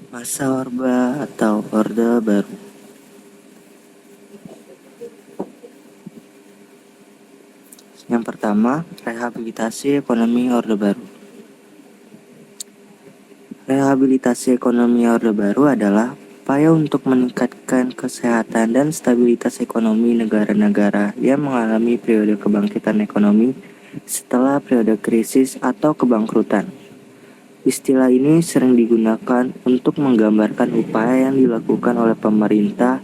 Masa Orba atau Orde Baru. Yang pertama, rehabilitasi ekonomi Orde Baru. Rehabilitasi ekonomi Orde Baru adalah upaya untuk meningkatkan kesehatan dan stabilitas ekonomi negara-negara yang mengalami periode kebangkitan ekonomi setelah periode krisis atau kebangkrutan. Istilah ini sering digunakan untuk menggambarkan upaya yang dilakukan oleh pemerintah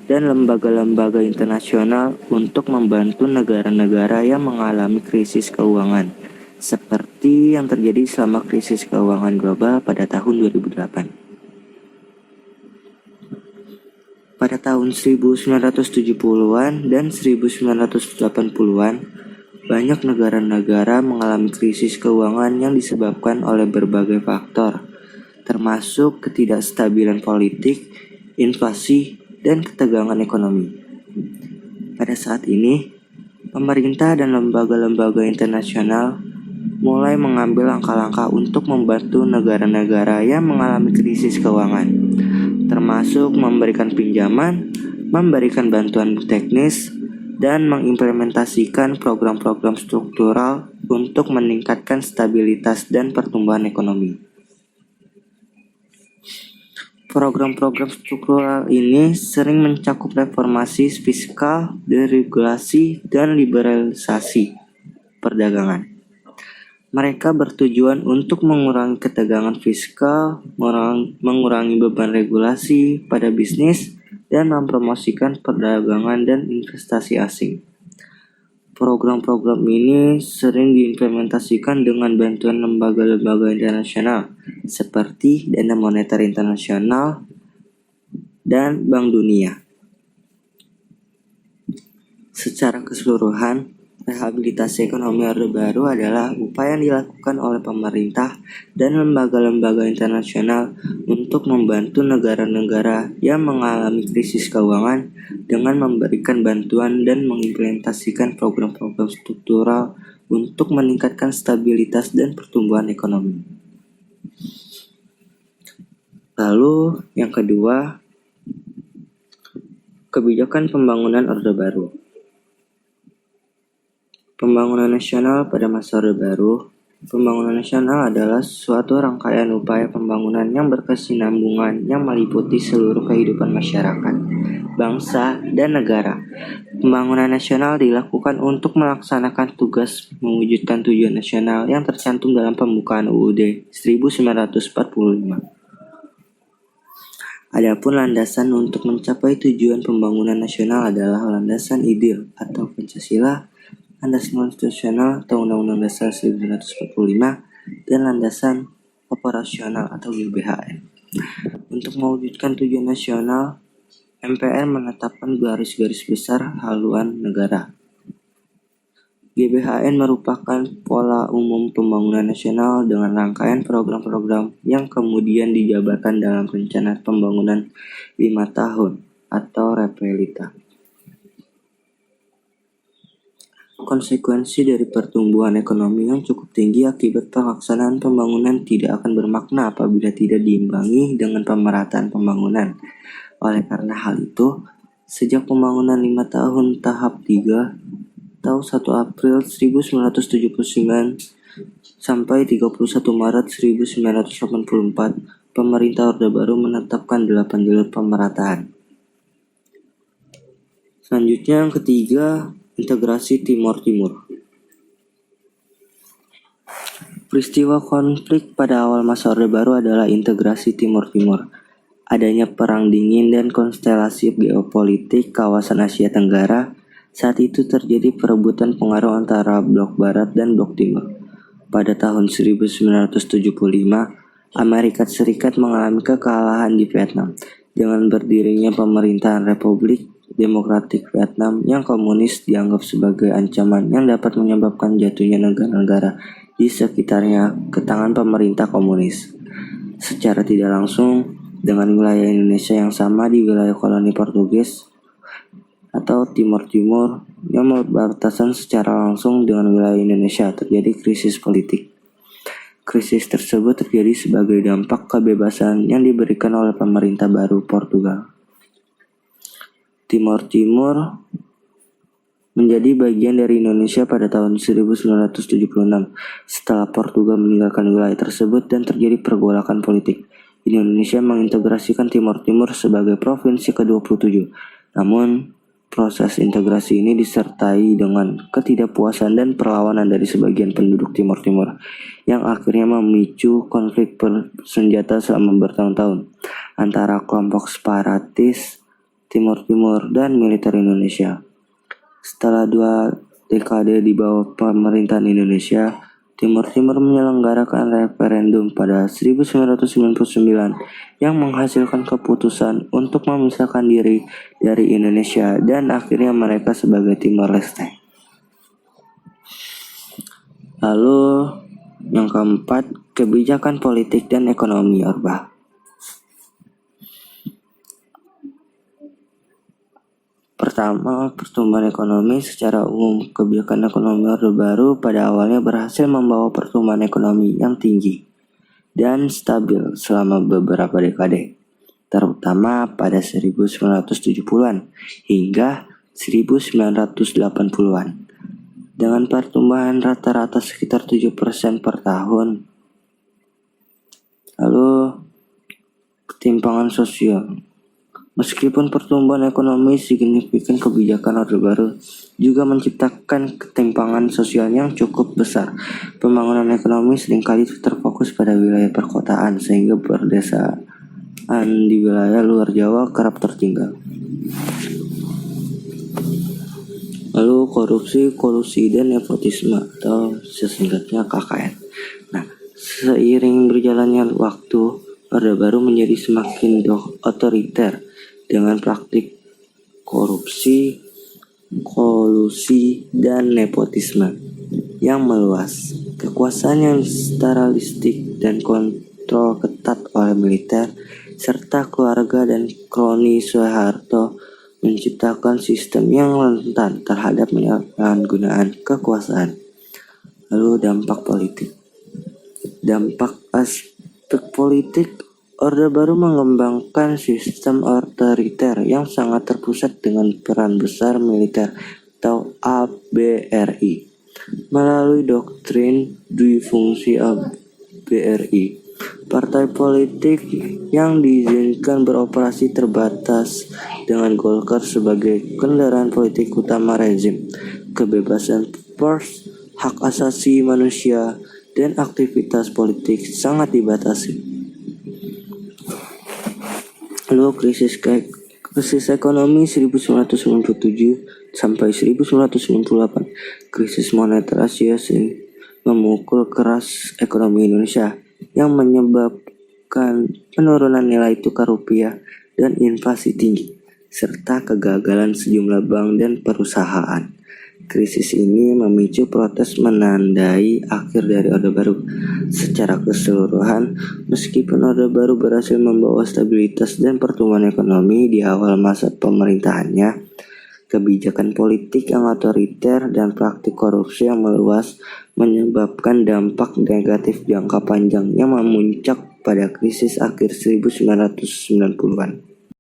dan lembaga-lembaga internasional untuk membantu negara-negara yang mengalami krisis keuangan, seperti yang terjadi selama krisis keuangan global pada tahun 2008. Pada tahun 1970-an dan 1980-an, banyak negara-negara mengalami krisis keuangan yang disebabkan oleh berbagai faktor, termasuk ketidakstabilan politik, inflasi, dan ketegangan ekonomi. Pada saat ini, pemerintah dan lembaga-lembaga internasional mulai mengambil langkah-langkah untuk membantu negara-negara yang mengalami krisis keuangan, termasuk memberikan pinjaman, memberikan bantuan teknis, dan mengimplementasikan program-program struktural untuk meningkatkan stabilitas dan pertumbuhan ekonomi. Program-program struktural ini sering mencakup reformasi fiskal, deregulasi, dan liberalisasi perdagangan. Mereka bertujuan untuk mengurangi ketegangan fiskal, mengurangi beban regulasi pada bisnis, dan mempromosikan perdagangan dan investasi asing. Program-program ini sering diimplementasikan dengan bantuan lembaga-lembaga internasional seperti Dana Moneter Internasional dan Bank Dunia. Secara keseluruhan, rehabilitasi ekonomi Orde Baru adalah upaya yang dilakukan oleh pemerintah dan lembaga-lembaga internasional untuk membantu negara-negara yang mengalami krisis keuangan dengan memberikan bantuan dan mengimplementasikan program-program struktural untuk meningkatkan stabilitas dan pertumbuhan ekonomi. Lalu, yang kedua, kebijakan pembangunan Orde Baru. Pembangunan nasional pada masa Orde Baru. Pembangunan nasional adalah suatu rangkaian upaya pembangunan yang berkesinambungan yang meliputi seluruh kehidupan masyarakat, bangsa, dan negara. Pembangunan nasional dilakukan untuk melaksanakan tugas mewujudkan tujuan nasional yang tercantum dalam pembukaan UUD 1945. Adapun landasan untuk mencapai tujuan pembangunan nasional adalah landasan ideal atau Pancasila, landasan konstitusional atau Undang-Undang Dasar 1945, dan landasan operasional atau GBHN. Untuk mewujudkan tujuan nasional, MPR menetapkan garis-garis besar haluan negara. GBHN merupakan pola umum pembangunan nasional dengan rangkaian program-program yang kemudian dijabarkan dalam rencana pembangunan 5 tahun atau REPELITA. Konsekuensi dari pertumbuhan ekonomi yang cukup tinggi akibat pelaksanaan pembangunan tidak akan bermakna apabila tidak diimbangi dengan pemerataan pembangunan. Oleh karena hal itu, sejak pembangunan 5 tahun tahap 3 atau 1 April 1979 sampai 31 Maret 1984, pemerintah Orde Baru menetapkan 8 jalur pemerataan. Selanjutnya yang ketiga, integrasi Timor Timur. Peristiwa konflik pada awal masa Orde Baru adalah integrasi Timor Timur. Adanya perang dingin dan konstelasi geopolitik kawasan Asia Tenggara. Saat itu terjadi perebutan pengaruh antara blok barat dan blok timur. Pada tahun 1975, Amerika Serikat mengalami kekalahan di Vietnam dengan berdirinya pemerintahan Republik Demokratik Vietnam yang komunis dianggap sebagai ancaman yang dapat menyebabkan jatuhnya negara-negara di sekitarnya ke tangan pemerintah komunis. Secara tidak langsung, dengan wilayah Indonesia yang sama di wilayah koloni Portugis atau Timor Timur yang berbatasan secara langsung dengan wilayah Indonesia, terjadi krisis politik. Krisis tersebut terjadi sebagai dampak kebebasan yang diberikan oleh pemerintah baru Portugal. Timor Timur menjadi bagian dari Indonesia pada tahun 1976 setelah Portugal meninggalkan wilayah tersebut dan terjadi pergolakan politik. Indonesia mengintegrasikan Timor Timur sebagai provinsi ke-27. Namun, proses integrasi ini disertai dengan ketidakpuasan dan perlawanan dari sebagian penduduk Timor Timur yang akhirnya memicu konflik bersenjata selama bertahun-tahun antara kelompok separatis Timor Timur dan militer Indonesia. Setelah 2 dekade di bawah pemerintahan Indonesia, Timor Timur menyelenggarakan referendum pada 1999 yang menghasilkan keputusan untuk memisahkan diri dari Indonesia dan akhirnya mereka sebagai Timor Leste. Lalu yang keempat, kebijakan politik dan ekonomi Orde. Pertama, pertumbuhan ekonomi. Secara umum, kebijakan ekonomi Orde Baru pada awalnya berhasil membawa pertumbuhan ekonomi yang tinggi dan stabil selama beberapa dekade, terutama pada 1970-an hingga 1980-an, dengan pertumbuhan rata-rata sekitar 7% per tahun. Lalu, ketimpangan sosial. Meskipun pertumbuhan ekonomi signifikan, kebijakan Orde Baru juga menciptakan ketimpangan sosial yang cukup besar. Pembangunan ekonomi seringkali terfokus pada wilayah perkotaan, sehingga perdesaan di wilayah luar Jawa kerap tertinggal. Lalu korupsi, kolusi, dan nepotisme atau sesingkatnya KKN. Nah, seiring berjalannya waktu, Orde Baru menjadi semakin otoriter dengan praktik korupsi, kolusi, dan nepotisme yang meluas. Kekuasaan yang sentralistik dan kontrol ketat oleh militer serta keluarga dan kroni Soeharto menciptakan sistem yang rentan terhadap penyalahgunaan kekuasaan. Lalu dampak politik. Dampak aspek politik, Orde Baru mengembangkan sistem otoriter yang sangat terpusat dengan peran besar militer atau ABRI. Melalui doktrin duifungsi ABRI, partai politik yang diizinkan beroperasi terbatas dengan Golkar sebagai kendaraan politik utama rezim. Kebebasan pers, hak asasi manusia, dan aktivitas politik sangat dibatasi. Lalu krisis ekonomi 1997 sampai 1998. Krisis moneter Asia memukul keras ekonomi Indonesia yang menyebabkan penurunan nilai tukar rupiah dan inflasi tinggi, serta kegagalan sejumlah bank dan perusahaan. Krisis ini memicu protes menandai akhir dari Orde Baru. Secara keseluruhan, meskipun Orde Baru berhasil membawa stabilitas dan pertumbuhan ekonomi di awal masa pemerintahannya, kebijakan politik yang otoriter dan praktik korupsi yang meluas menyebabkan dampak negatif jangka panjang yang memuncak pada krisis akhir 1990-an.